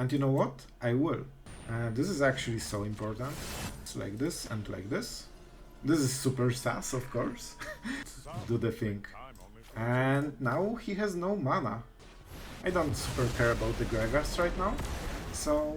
And you know what? I will. This is actually so important. It's like this and like this. This is super sus, of course. Do the thing. And now he has no mana. I don't super care about the graveyards right now, so...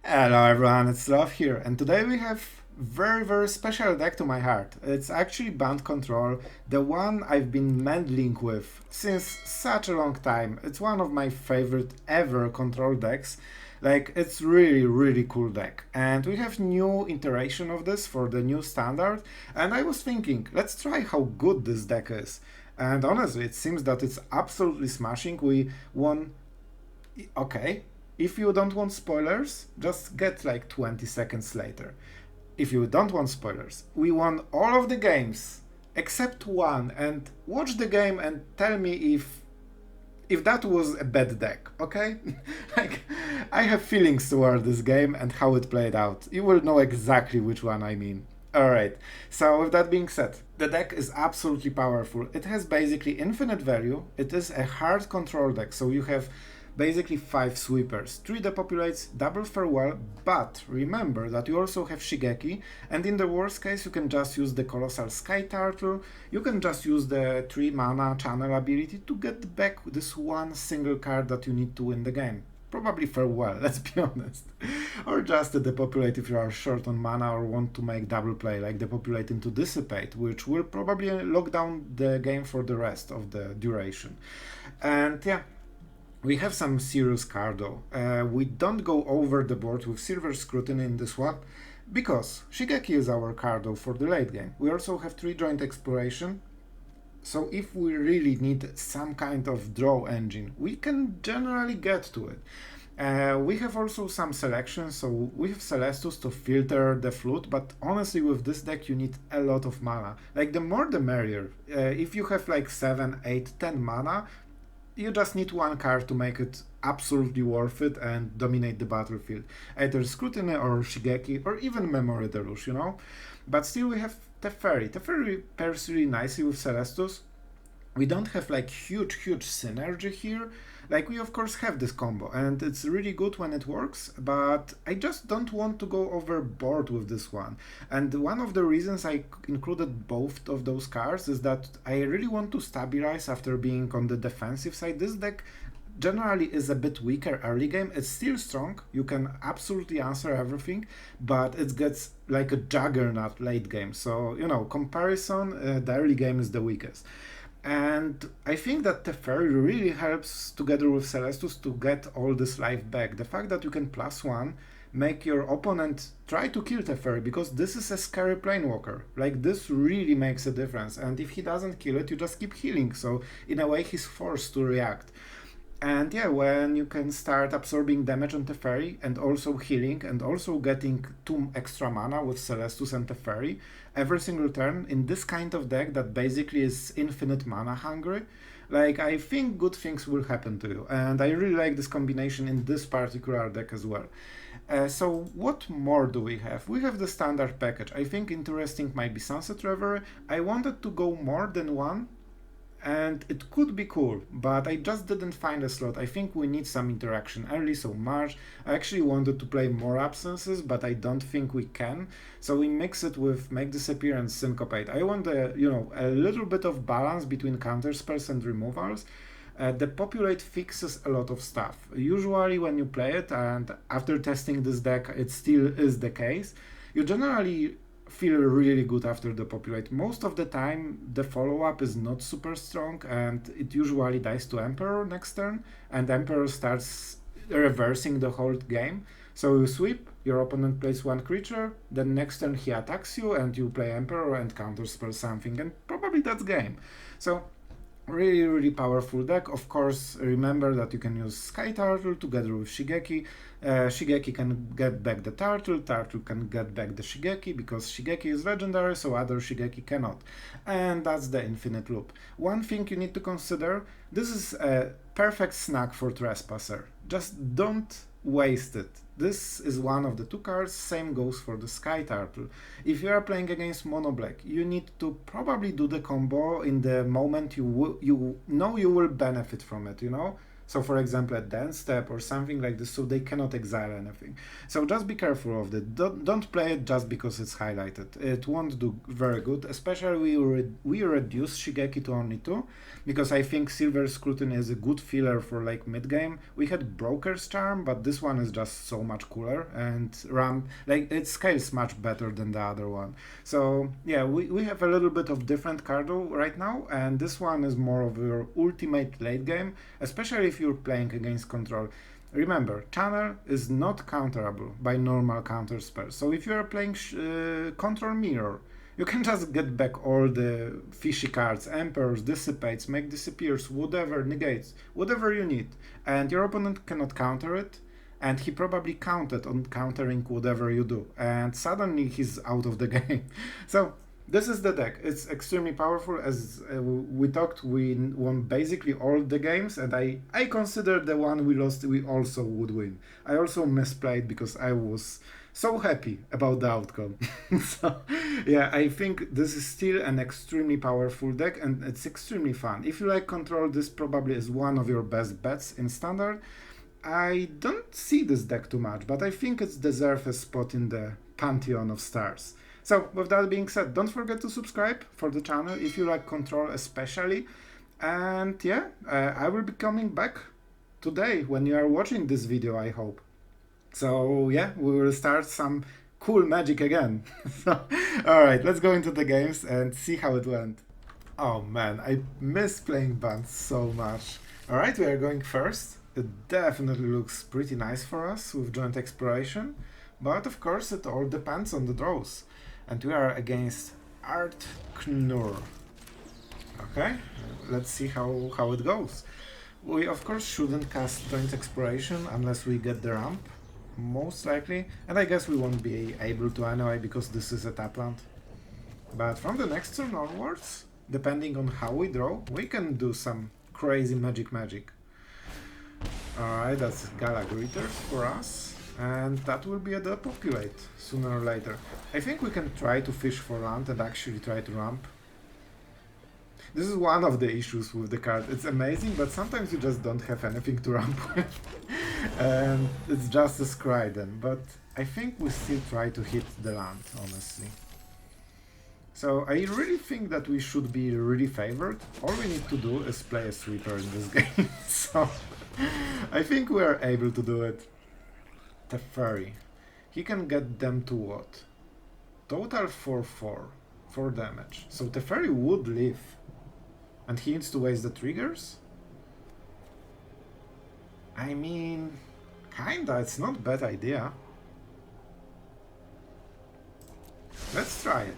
Hello everyone, it's Sloth here, and today we have very special deck to my heart. It's actually Bant Control, the one I've been meddling with since such a long time. It's one of my favorite ever control decks. Like, it's really cool deck. And we have new iteration of this for the new standard, and I was thinking, let's try how good this deck is. And honestly, it seems that it's absolutely smashing. We won... Okay, if you don't want spoilers, just get like 20 seconds later. If you don't want spoilers, we won all of the games except one, and watch the game and tell me if that was a bad deck, okay? Like, I have feelings toward this game and how it played out. You will know exactly which one I mean. Alright, so with that being said, the deck is absolutely powerful. It has basically infinite value. It is a hard control deck, so you have basically 5 sweepers, 3 depopulates, double farewell, but remember that you also have Shigeki, and in the worst case you can just use the colossal sky turtle, you can just use the 3 mana channel ability to get back this one single card that you need to win the game. Probably farewell, let's be honest. Or just the depopulate if you are short on mana or want to make double play, like depopulate into dissipate, which will probably lock down the game for the rest of the duration. And yeah, we have some serious card though. We don't go over the board with Silver Scrutiny in this one, because Shigeki is our card though for the late game. We also have 3 joint exploration, so if we really need some kind of draw engine, we can generally get to it. We have also some selections, so we have Celestus to filter the flute, but honestly with this deck you need a lot of mana. Like, the more the merrier. If you have like 7, 8, 10 mana, you just need one card to make it absolutely worth it and dominate the battlefield. Either Scrutiny or Shigeki or even Memory Deluge, you know? But still we have Teferi. Teferi pairs really nicely with Celestus. We don't have like huge synergy here. Like, we of course have this combo and it's really good when it works, but I just don't want to go overboard with this one. And one of the reasons I included both of those cards is that I really want to stabilize after being on the defensive side. This deck generally is a bit weaker early game. It's still strong, you can absolutely answer everything, but it gets like a juggernaut late game. So, you know, comparison, the early game is the weakest. And I think that Teferi really helps together with Celestus to get all this life back. The fact that you can +1 make your opponent try to kill Teferi, because this is a scary planewalker. Like, this really makes a difference, and if he doesn't kill it, you just keep healing, so in a way he's forced to react. And yeah, when you can start absorbing damage on Teferi and also healing and also getting 2 extra mana with Celestus and Teferi every single turn in this kind of deck that basically is infinite mana hungry, like, I think good things will happen to you. And I really like this combination in this particular deck as well. So what more do we have? We have the standard package. I think interesting might be Sunset Revelry. I wanted to go more than one, and it could be cool, but I just didn't find a slot. I think we need some interaction early, so March. I actually wanted to play more absences, but I don't think we can. So we mix it with Make Disappear and Syncopate. I want a little bit of balance between counterspells and removals. Depopulate fixes a lot of stuff. Usually when you play it, and after testing this deck it still is the case, you generally feel really good after Depopulate. Most of the time the follow-up is not super strong and it usually dies to Emperor next turn, and Emperor starts reversing the whole game. So you sweep, your opponent plays 1 creature, then next turn he attacks you and you play Emperor and counterspell something, and probably that's game. So really powerful deck. Of course, remember that you can use Sky Turtle together with Shigeki. Shigeki can get back the Turtle, Turtle can get back the Shigeki, because Shigeki is legendary, so other Shigeki cannot. And that's the infinite loop. One thing you need to consider, this is a perfect snack for Trespasser. Just don't waste it. This is one of the two cards, same goes for the Sky Turtle. If you are playing against Mono Black, you need to probably do the combo in the moment you know you will benefit from it, you know? So for example, a dance step or something like this, so they cannot exile anything. So just be careful of that. Don't play it just because it's highlighted. It won't do very good, especially we reduce Shigeki to only 2, because I think Silver Scrutiny is a good filler for like mid-game. We had Broker's Charm, but this one is just so much cooler, and like it scales much better than the other one. So yeah, we have a little bit of different cardo right now, and this one is more of your ultimate late game, especially if you're playing against control. Remember, Channel is not counterable by normal counter spells. So if you are playing Control Mirror, you can just get back all the fishy cards, Emperors, Dissipates, Make Disappears, whatever, Negates, whatever you need. And your opponent cannot counter it, and he probably counted on countering whatever you do. And suddenly he's out of the game. So this is the deck. It's extremely powerful. As we talked, we won basically all the games, and I consider the one we lost we also would win. I also misplayed because I was so happy about the outcome. So yeah, I think this is still an extremely powerful deck, and it's extremely fun. If you like control, this probably is one of your best bets in standard. I don't see this deck too much, but I think it deserves a spot in the pantheon of stars. So with that being said, don't forget to subscribe for the channel if you like control especially. And yeah, I will be coming back today when you are watching this video, I hope. So yeah, we will start some cool magic again. So, alright, let's go into the games and see how it went. Oh man, I miss playing Bant so much. Alright, we are going first. It definitely looks pretty nice for us with joint exploration, but of course it all depends on the draws. And we are against Art Knur. Okay, let's see how it goes. We of course shouldn't cast joint exploration unless we get the ramp, most likely, and I guess we won't be able to anyway because this is a tapland. But from the next turn onwards, depending on how we draw, we can do some crazy magic. Alright, that's Gala Greeters for us. And that will be a Depopulate sooner or later. I think we can try to fish for land and actually try to ramp. This is one of the issues with the card. It's amazing, but sometimes you just don't have anything to ramp with. And it's just a scry then. But I think we still try to hit the land, honestly. So I really think that we should be really favored. All we need to do is play a sweeper in this game. So I think we are able to do it. Teferi. He can get them to what? Total 4 damage. So Teferi would live. And he needs to waste the triggers? I mean, kinda, it's not a bad idea. Let's try it.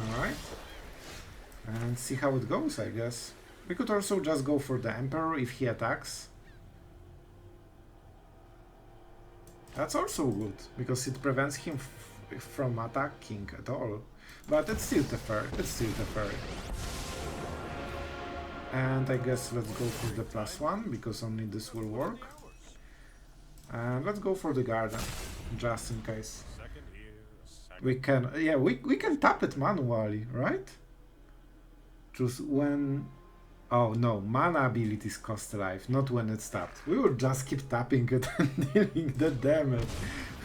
Alright. And see how it goes, I guess. We could also just go for the Emperor if he attacks. That's also good, because it prevents him from attacking at all. But it's still Teferi. And I guess let's go for the +1, because only this will work. And let's go for the Garden, just in case. We can, yeah, we can tap it manually, right? Choose when... Oh no, mana abilities cost life, not when it's tapped. We would just keep tapping it and dealing the damage.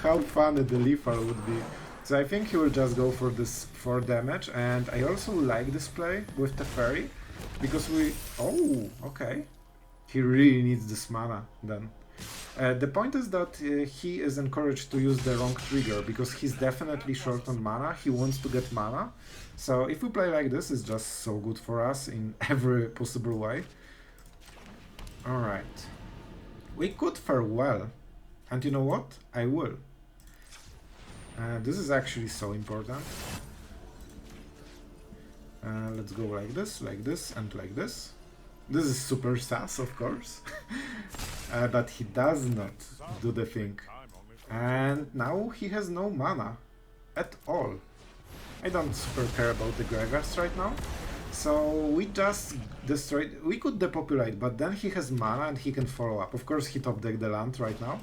How funny the lethal would be. So I think he will just go for this 4 damage, and I also like this play with Teferi, because we... Oh, okay. He really needs this mana then. The point is that he is encouraged to use the wrong trigger, because he's definitely short on mana, he wants to get mana. So if we play like this, it's just so good for us in every possible way. Alright. We could farewell. And you know what? I will. This is actually so important. Let's go like this, and like this. This is super sus, of course. But he does not do the thing. And now he has no mana at all. I don't super care about the graveyards right now. So we just destroyed... We could depopulate, but then he has mana and he can follow up. Of course he top decked the land right now.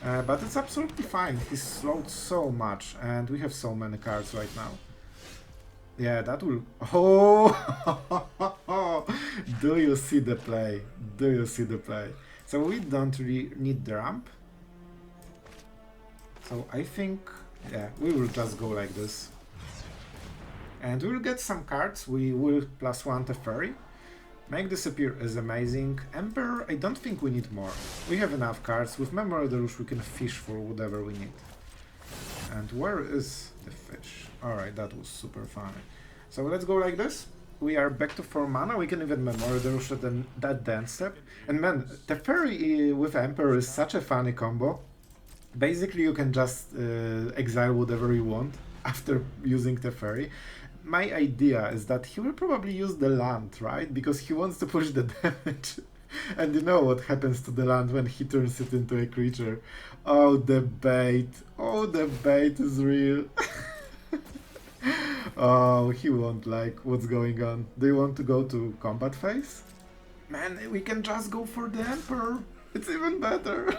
But it's absolutely fine. He's slowed so much and we have so many cards right now. Yeah, that will... Oh! Do you see the play? Do you see the play? So we don't really need the ramp. So I think... Yeah, we will just go like this. And we will get some cards. We will +1 Teferi. Make Disappear is amazing. Emperor, I don't think we need more. We have enough cards. With Memory Deluge we can fish for whatever we need. And where is the fish? Alright, that was super funny. So let's go like this. We are back to 4 mana. We can even Memory Deluge that dance step. And man, Teferi with Emperor is such a funny combo. Basically you can just exile whatever you want after using Teferi. My idea is that he will probably use the land, right? Because he wants to push the damage. And you know what happens to the land when he turns it into a creature. Oh, the bait. Oh, the bait is real. Oh, he won't like what's going on. Do you want to go to combat phase? Man, we can just go for the Emperor. It's even better.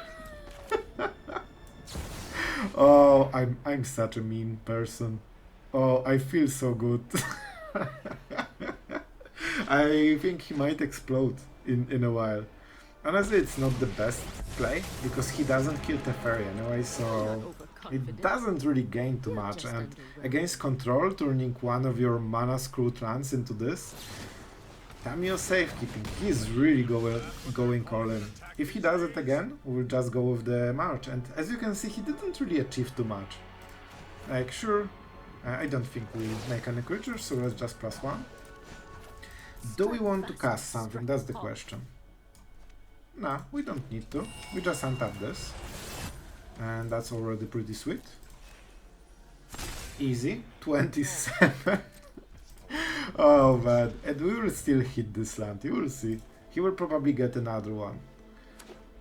Oh, I'm such a mean person. Oh, I feel so good. I think he might explode in a while. Honestly, it's not the best play, because he doesn't kill Teferi anyway, so it doesn't really gain too much. And against control, turning one of your mana screwed lands into this, Tamio safekeeping, he's really going all in. If he does it again, we'll just go with the March. And as you can see, he didn't really achieve too much. Like, sure, I don't think we make any creatures, so let's just +1. Do we want to cast something? That's the question. No, we don't need to. We just untap this. And that's already pretty sweet. Easy. 27. Oh man. And we will still hit this land. You will see. He will probably get another one.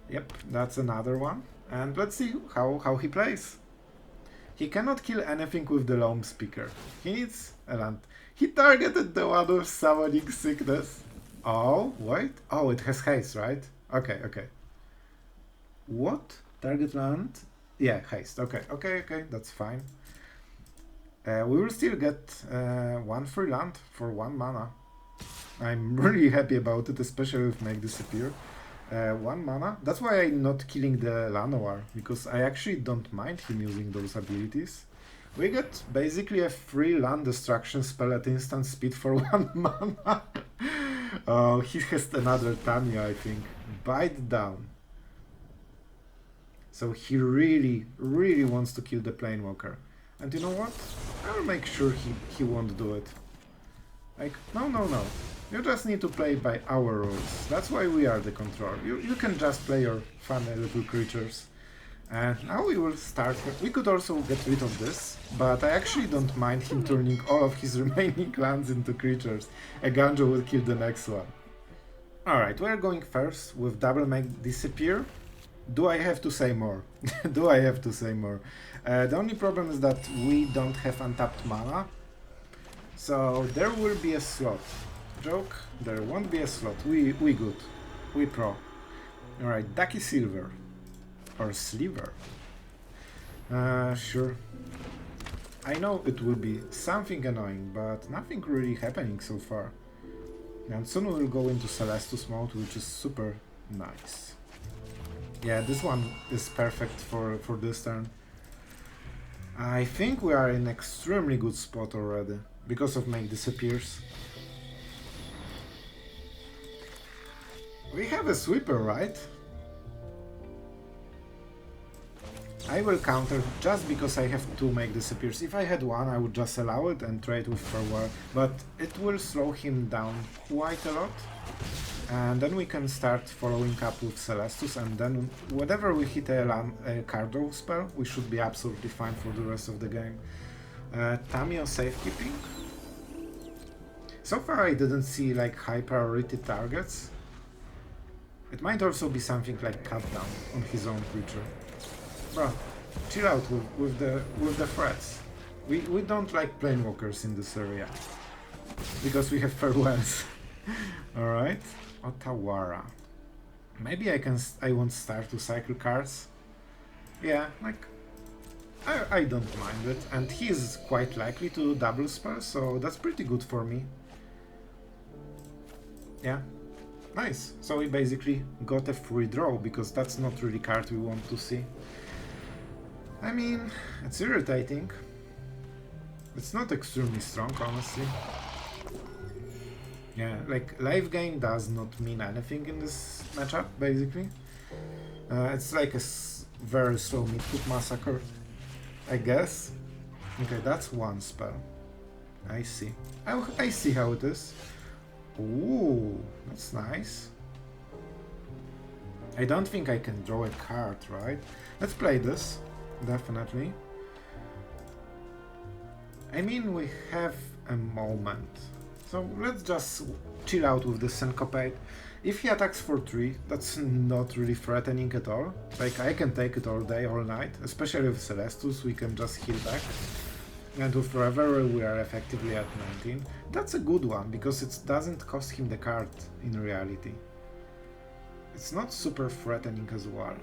Yep, that's another one. And let's see how he plays. He cannot kill anything with the Loam Speaker. He needs a land. He targeted the one with Summoning Sickness. Oh, wait. Oh, it has haste, right? Okay, okay. What? Target land? Yeah, haste. Okay, okay, that's fine. We will still get 1 free land for 1 mana. I'm really happy about it, especially with Make Disappear. 1 mana. That's why I'm not killing the Llanowar, because I actually don't mind him using those abilities. We get basically a free land destruction spell at instant speed for 1 mana. Oh, he has another Tamiya, I think. Bite down. So he really wants to kill the Planewalker. And you know what? I'll make sure he won't do it. Like, no. You just need to play by our rules. That's why we are the controller. You can just play your funny little creatures. And now we will start. We could also get rid of this, but I actually don't mind him turning all of his remaining lands into creatures. A Ganjo will kill the next one. Alright, we're going first with double Make Disappear. Do I have to say more? Do I have to say more? The only problem is that we don't have untapped mana. So there will be a Sloth. Joke, there won't be a Sloth. We good. We pro. Alright, Ducky Silver. Or Sliver. Sure. I know it will be something annoying, but nothing really happening so far. And soon we'll go into Celestus mode, which is super nice. Yeah, this one is perfect for this turn. I think we are in extremely good spot already, because of Make Disappears. We have a Sweeper, right? I will counter just because I have 2 Make Disappears. If I had 1, I would just allow it and trade with Farewell, but it will slow him down quite a lot. And then we can start following up with Celestus, and then whenever we hit a Cardo spell, we should be absolutely fine for the rest of the game. Tamiyo safekeeping. So far I didn't see like high priority targets. It might also be something like Cut Down on his own creature. Bro, chill out with the threats. We don't like Planewalkers in this area. because we have farewells. Alright, Otawara. Maybe I won't start to cycle cards. Yeah, like, I don't mind it, and he's quite likely to double spell, so that's pretty good for me. Yeah, nice. So we basically got a free draw, because that's not really card we want to see. I mean, it's irritating. It's not extremely strong, honestly. Yeah, like, live gain does not mean anything in this matchup, basically. It's like a very slow Mythic massacre, I guess. Okay, that's one spell. I see. I see how it is. Ooh, that's nice. I don't think I can draw a card, right? Let's play this, definitely. I mean, we have a moment. So let's just chill out with the Syncopate. If he attacks for 3, that's not really threatening at all. Like, I can take it all day, all night. Especially with Celestus, we can just heal back. And with Revelry, we are effectively at 19. That's a good one, because it doesn't cost him the card in reality. It's not super threatening as well.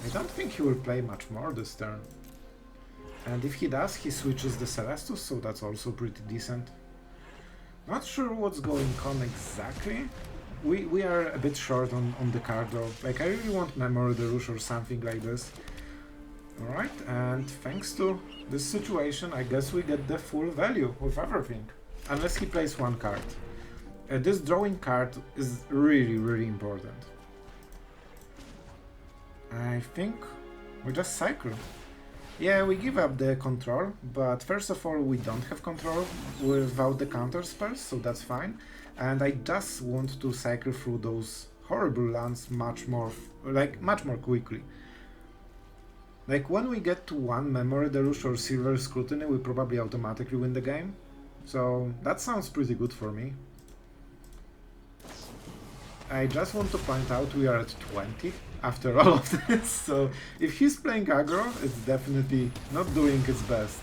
I don't think he will play much more this turn. And if he does, he switches the Celestus, so that's also pretty decent. Not sure what's going on exactly. We are a bit short on the card though. Like, I really want Memory Deluge or something like this. Alright, and thanks to this situation, I guess we get the full value with everything. Unless he plays one card. This drawing card is really, really important. I think we just cycle. Yeah, we give up the control, but first of all, we don't have control without the counter spells, so that's fine. And I just want to cycle through those horrible lands much more quickly. Like, when we get to 1 Memory Deluge or Silver Scrutiny, we probably automatically win the game. So that sounds pretty good for me. I just want to point out we are at 20 after all of this, so if he's playing aggro, it's definitely not doing its best.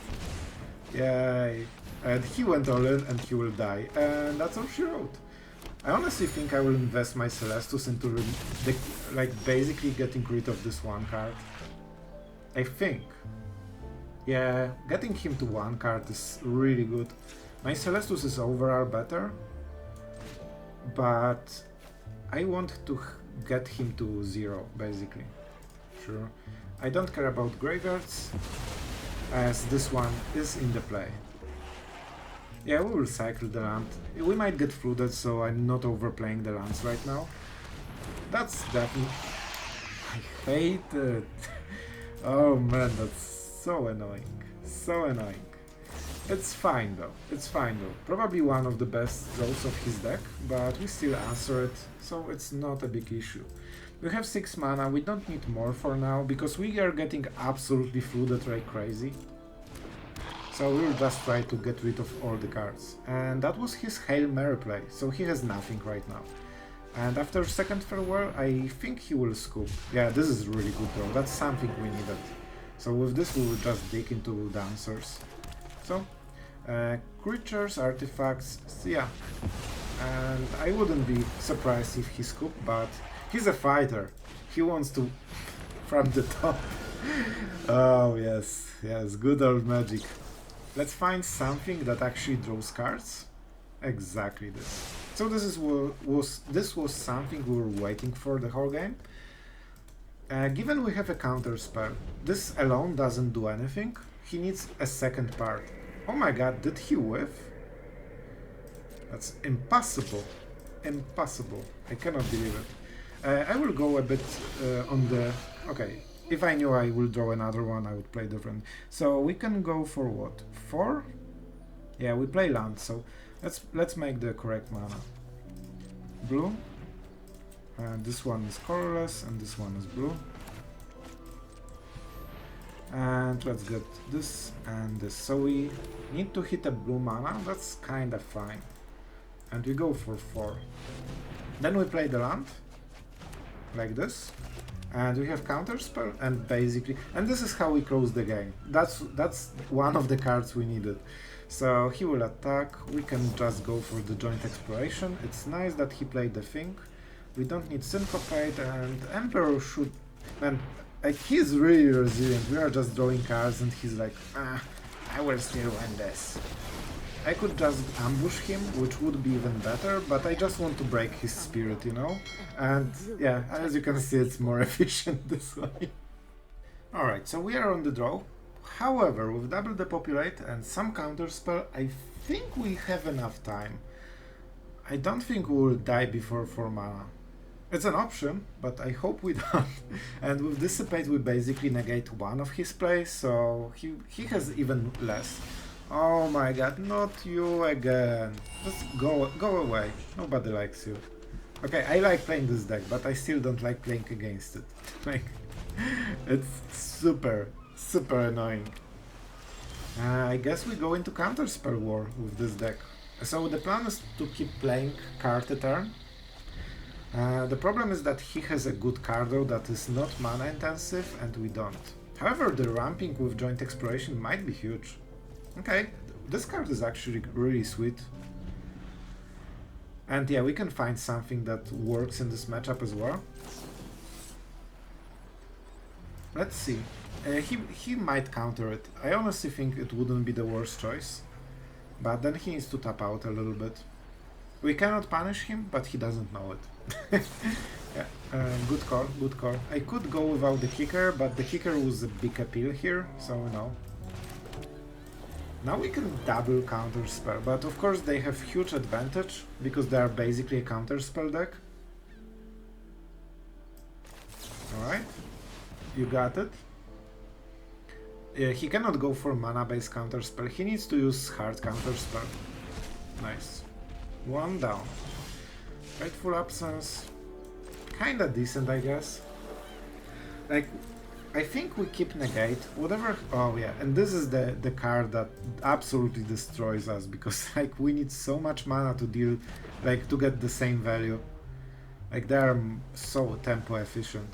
Yay. And he went all in and he will die, and that's all she wrote. I honestly think I will invest my Celestus into basically getting rid of this one card. I think. Yeah, getting him to 1 card is really good. My Celestus is overall better, but I want to get him to 0, basically. Sure. I don't care about graveyards, as this one is in the play. Yeah, we will cycle the land. We might get flooded, so I'm not overplaying the lands right now. That's definitely... I hate it. Oh man, that's so annoying. So annoying. It's fine though. It's fine though. Probably one of the best draws of his deck, but we still answer it, so it's not a big issue. We have 6 mana, we don't need more for now, because we are getting absolutely flooded like crazy. So we'll just try to get rid of all the cards. And that was his Hail Mary play, so he has nothing right now. And after second farewell, I think he will scoop. Yeah, this is really good though, that's something we needed. So with this we will just dig into the answers. So, creatures, artifacts, yeah. And I wouldn't be surprised if he scooped, but he's a fighter. He wants to from the top. Oh yes, yes, good old magic. Let's find something that actually draws cards. Exactly this. So this was something we were waiting for the whole game. Given we have a counter spell, this alone doesn't do anything. He needs a second part. Oh my god, did he whiff? That's impossible. Impossible. I cannot believe it. I will go a bit on the... Okay, if I knew I will draw another one, I would play different. So we can go for what? 4? Yeah, we play land, so let's make the correct mana. Blue. This one is colorless, and this one is blue. And let's get this and this. So we need to hit a blue mana, that's kinda fine. And we go for 4. Then we play the land, like this. And we have counterspell, and basically, and this is how we close the game. That's one of the cards we needed. So he will attack. We can just go for the joint exploration. It's nice that he played the thing. We don't need syncopate, and Emperor should. Man, like he's really resilient. We are just drawing cards, and he's like, I will still win this. I could just ambush him, which would be even better, but I just want to break his spirit, you know? And yeah, as you can see, it's more efficient this way. Alright, so we are on the draw. However, with double Depopulate and some counterspell, I think we have enough time. I don't think we will die before 4 mana. It's an option, but I hope we don't. And with Dissipate, we basically negate one of his plays, so he has even less. Oh my god, not you again. Just go away. Nobody likes you. Okay, I like playing this deck, but I still don't like playing against it. Like, it's super annoying. I guess we go into counterspell war with this deck. So the plan is to keep playing card a turn. The problem is that he has a good card though that is not mana intensive and we don't. However, the ramping with joint exploration might be huge. Okay, this card is actually really sweet. And yeah, we can find something that works in this matchup as well. Let's see. He might counter it. I honestly think it wouldn't be the worst choice. But then he needs to tap out a little bit. We cannot punish him, but he doesn't know it. Yeah, good call, good call. I could go without the kicker, but the kicker was a big appeal here, so no. Now we can double counterspell, but of course they have huge advantage, because they are basically a counterspell deck. Alright, you got it. He cannot go for mana-based counterspell, he needs to use hard counterspell. Nice. One down. Fateful Absence. Kinda decent, I guess. Like, I think we keep negate, whatever. Oh yeah, and this is the card that absolutely destroys us because like we need so much mana to deal, like to get the same value. Like they are so tempo efficient.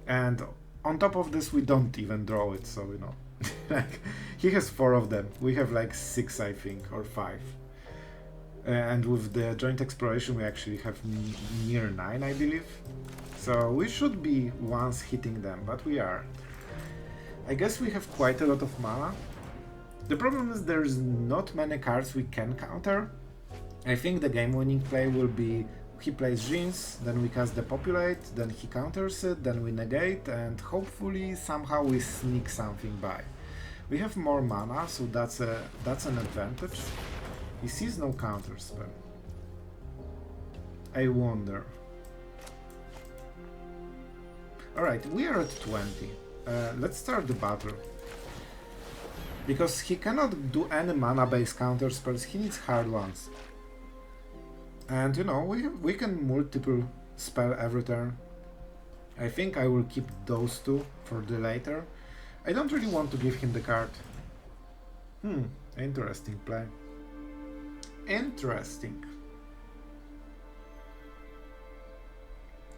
And on top of this, we don't even draw it, so you know, like he has 4 of them. We have like 6, I think, or 5. And with the joint exploration, we actually have near 9, I believe. So we should be once hitting them, but we aren't. I guess we have quite a lot of mana. The problem is there's not many cards we can counter. I think the game-winning play will be he plays Jeans, then we cast Depopulate, then he counters it, then we negate, and hopefully somehow we sneak something by. We have more mana, so that's an advantage. He sees no counterspell. I wonder. Alright, we are at 20. Let's start the battle. Because he cannot do any mana-based counterspells, he needs hard ones. And you know, we can multiple spell every turn. I think I will keep those 2 for the later. I don't really want to give him the card. Interesting play. Interesting.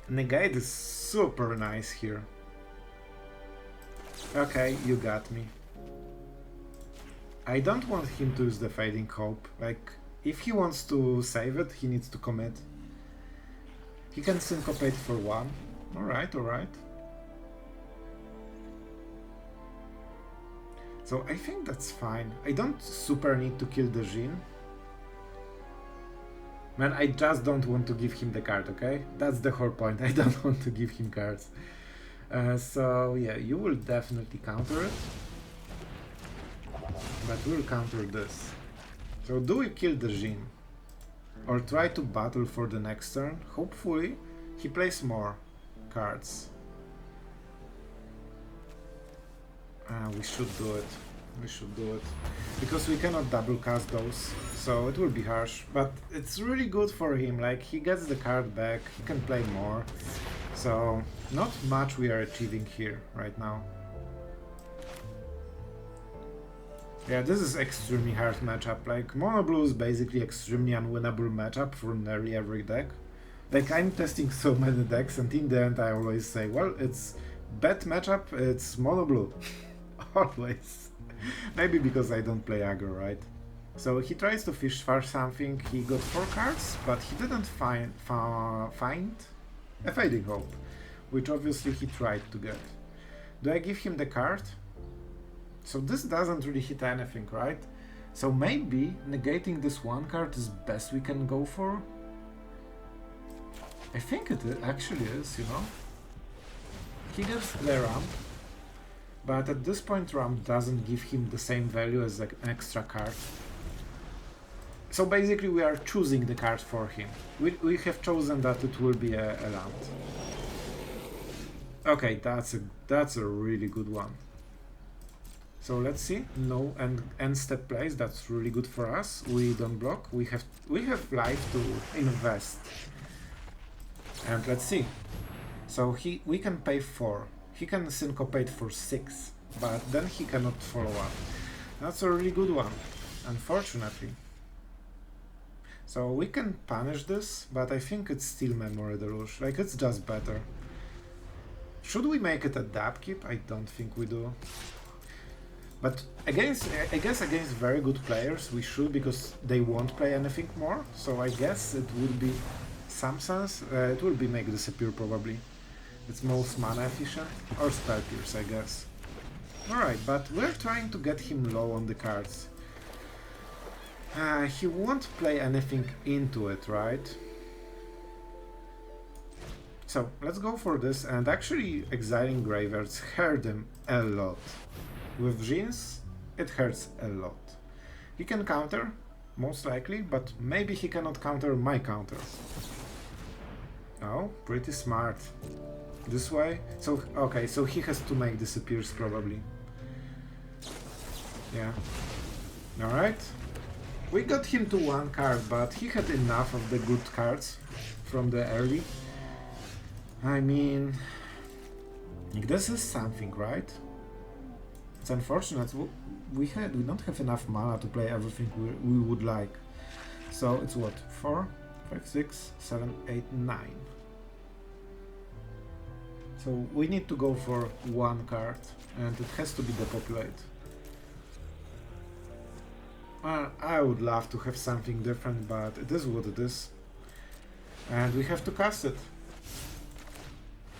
Negate is super nice here. Okay, you got me. I don't want him to use the Fading Hope. Like, if he wants to save it, he needs to commit. He can syncopate for 1. Alright, alright. So I think that's fine. I don't super need to kill the Jin. Man, I just don't want to give him the card, okay? That's the whole point, I don't want to give him cards. So yeah, you will definitely counter it. But we'll counter this. So do we kill the Jin? Or try to battle for the next turn? Hopefully he plays more cards. We should do it. We should do it. Because we cannot double cast those, so it will be harsh. But it's really good for him, like he gets the card back, he can play more. So not much we are achieving here right now. Yeah, this is extremely hard matchup, like Mono Blue is basically extremely unwinnable matchup for nearly every deck. Like, I'm testing so many decks, and in the end I always say, well, it's bad matchup, it's mono blue. Always. Maybe because I don't play aggro, right? So he tries to fish for something, he got 4 cards, but he didn't find a Fading Hope, which obviously he tried to get. Do I give him the card? So this doesn't really hit anything, right? So maybe negating this one card is best we can go for? I think it actually is, you know? He gives the ramp, but at this point ramp doesn't give him the same value as like an extra card. So basically we are choosing the card for him. We have chosen that it will be a land. Okay, that's a really good one. So let's see. No end step plays, that's really good for us. We don't block. We have life to invest. And let's see. So we can pay 4. He can syncopate for 6, but then he cannot follow up. That's a really good one, unfortunately. So we can punish this, but I think it's still Memory Deluge. Like, it's just better. Should we make it a dab keep? I don't think we do. But I guess against very good players we should, because they won't play anything more. So I guess it would be some sense. It will be Make Disappear probably. It's most mana efficient, or Spell Pierce, I guess. Alright, but we're trying to get him low on the cards. He won't play anything into it, right? So let's go for this, and actually exiling graveyards hurt him a lot. With Jeans, it hurts a lot. He can counter, most likely, but maybe he cannot counter my counter. Oh, pretty smart. This way? So, okay, so he has to make disappears probably. Yeah. Alright. We got him to 1 card, but he had enough of the good cards from the early. I mean, this is something, right? It's unfortunate. We don't have enough mana to play everything we would like. So it's what? 4, 5, 6, 7, 8, 9. So we need to go for 1 card, and it has to be Depopulate. I would love to have something different, but it is what it is. And we have to cast it.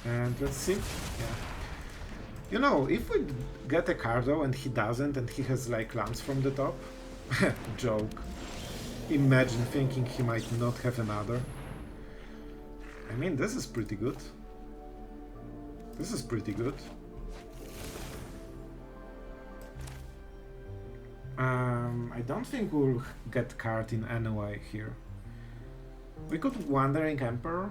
And let's see. Yeah. You know, if we get a Cardo and he doesn't, and he has like lands from the top, joke. Imagine thinking he might not have another. I mean, this is pretty good. This is pretty good. I don't think we'll get card in any way here. We could Wandering Emperor.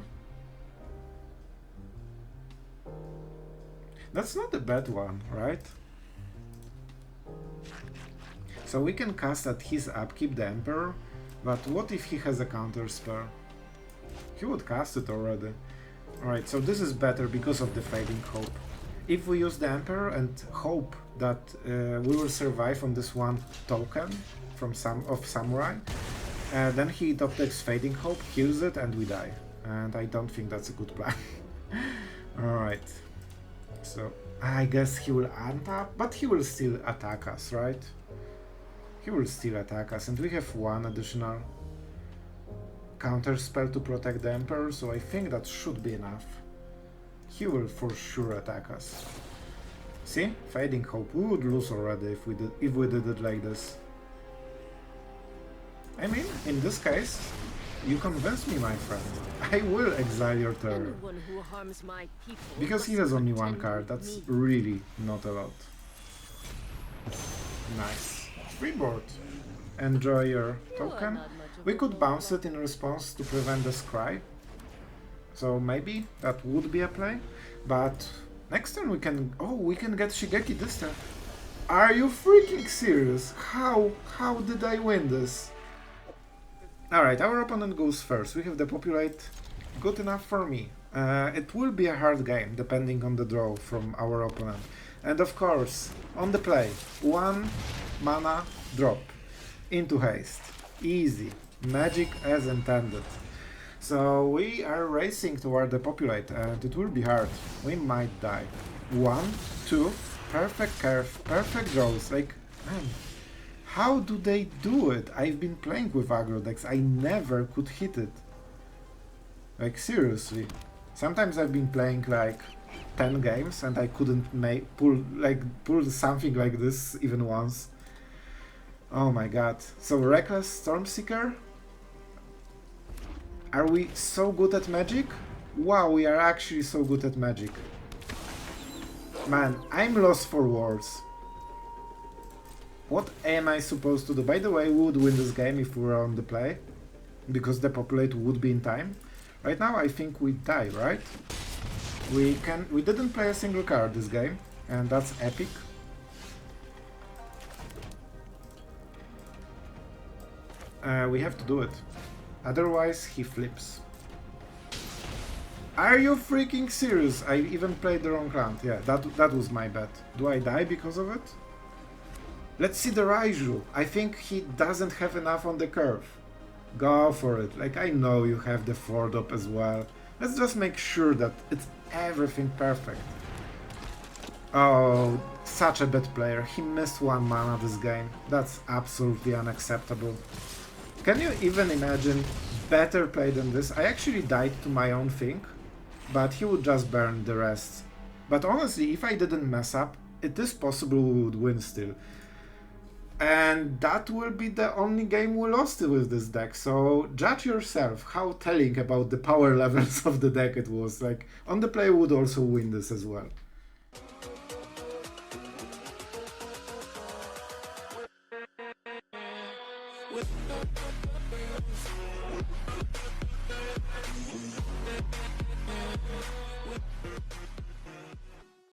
That's not a bad one, right? So we can cast at his upkeep the Emperor, but what if he has a counter spell? He would cast it already. Alright, so this is better because of the Fading Hope. If we use the Emperor and hope that we will survive on this 1 token from Samurai, then he top decks Fading Hope, kills it, and we die. And I don't think that's a good plan. Alright. So I guess he will untap, but he will still attack us, right? He will still attack us, and we have 1 additional counter spell to protect the Emperor, so I think that should be enough. He will for sure attack us. See? Fading Hope. We would lose already if we did it like this. I mean, in this case, you convince me, my friend. I will exile your terror. Because he has only 1 card, that's really not a lot. Nice. Freeboard. Enjoy your token. We could bounce it in response to prevent the scry. So maybe that would be a play. But next turn we can get Shigeki this turn. Are you freaking serious? How did I win this? Alright, our opponent goes first. We have Depopulate. Good enough for me. It will be a hard game, depending on the draw from our opponent. And of course, on the play, 1 mana drop into haste. Easy. Magic as intended. So we are racing toward the Depopulate, and it will be hard. We might die. 1, 2, perfect curve, perfect draws. Like, man, how do they do it? I've been playing with aggro decks, I never could hit it. Like, seriously. Sometimes I've been playing like 10 games and I couldn't pull something like this even once. Oh my god. So Reckless Stormseeker? Are we so good at Magic? Wow, we are actually so good at Magic. Man, I'm lost for words. What am I supposed to do? By the way, we would win this game if we were on the play, because the Depopulate would be in time. Right now I think we die, right? We didn't play a single card this game, and that's epic. We have to do it. Otherwise he flips. Are you freaking serious? I even played the wrong round. Yeah, that was my bet. Do I die because of it? Let's see the Raiju. I think he doesn't have enough on the curve. Go for it. Like, I know you have the 4-drop as well. Let's just make sure that it's everything perfect. Oh, such a bad player. He missed 1 mana this game. That's absolutely unacceptable. Can you even imagine better play than this? I actually died to my own thing, but he would just burn the rest. But honestly, if I didn't mess up, it is possible we would win still. And that will be the only game we lost with this deck, so judge yourself how telling about the power levels of the deck it was. Like, on the play we would also win this as well.